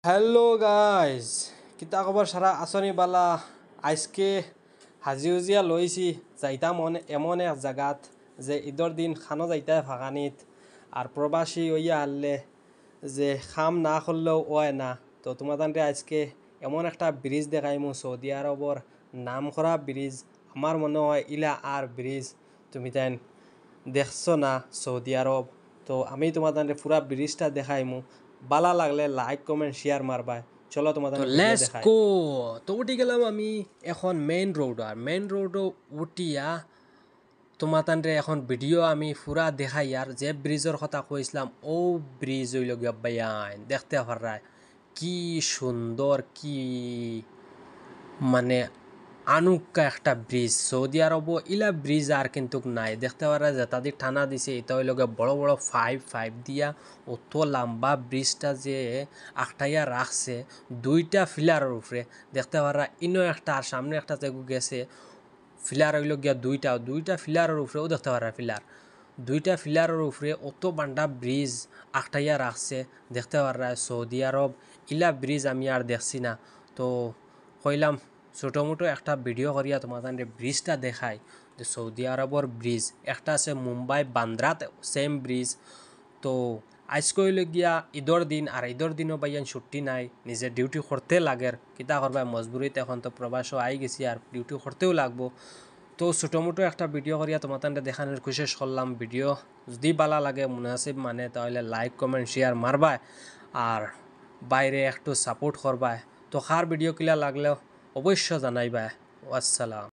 Hello guys, কিতা খবর সারা আসনি বালা। আজকে হাজি উজিয়া লইছি যাইতাম এমন এক জায়গাত যে ঈদর দিন খানো যাইতায় ফাঁকানিত আর প্রবাসী হইয়া আনলে যে খাম না করলেও ওয় না। তো তোমাদের আজকে এমন একটা ব্রিজ দেখাইমু, সৌদি আরবর নাম করা ব্রিজ। আমার মনে হয় ইলা আর ব্রিজ তুমি তাই দেখছো না সৌদি আরব। তো আমি তোমাদের পুরা ব্রিজটা দেখাইমু, বালা লাগলে লাইক কমেন্ট শেয়ার মারবা। চলো তোমাদের তো ভিডিও লেটস দেখাই। গো। তো উঠি গেলাম আমি এখন মেইন রোড, আর মেইন রোডও উঠিয়া তোমাতানরে এখন ভিডিও আমি পুরা দেখাই। আর যে ব্রিজের কথা কইছিলাম ও ব্রিজ হইল গিয়া বাইন দেখতে পারায় কি সুন্দর, কি মানে আনুকা একটা ব্রিজ। সৌদি আরব ইলা ব্রিজ আর কিন্তু নাই দেখতে পারা যায়। তাদের টানা দিছে এটা হইল বড় বড় ফাইভ দিয়া অত লম্বা ব্রিজটা যে আখটাইয়া রাখছে দুইটা ফিলারের উপরে দেখতে পারা। ইনো একটা আর সামনে একটা যেগু গেছে ফিলার হইল গিয়া দুইটা ফিলারের উপরেও দেখতে পারা। দুইটা ফিলারের উপরে অত বান্ডা ব্রিজ আখটাইয়া রাখছে দেখতে পারা। সৌদি আরব ইলা ব্রিজ আমি আর দেখছি না। তো কইলাম ছোটো মোটো একটা ভিডিও করিয়া তোমাদের ব্রিজটা দেখাই যে সৌদি আরবর ব্রিজ একটা আছে মুম্বাই বান্দ্রাত সেম ব্রিজ। তো আজকে হইল গিয়া ঈদর দিন, আর ঈদর দিনও বাইয়ান ছুটি নাই, নিজে ডিউটি করতে লাগে। কিতা করবা মজবুরিতে, এখন তো প্রবাসও আই গেছি আর ডিউটি করতেও লাগবো। তো ছোটো মোটো একটা ভিডিও করিয়া তোমাদের দেখানোর কোশিশ করলাম। ভিডিও যদি ভালো লাগে মুনাসিব মানে তাহলে লাইক কমেন্ট শেয়ার মারবা আর বাইরে একটু সাপোর্ট করবা। তো কার ভিডিও কিলা লাগলেও অবশ্য জানাইবা। আসসালাম।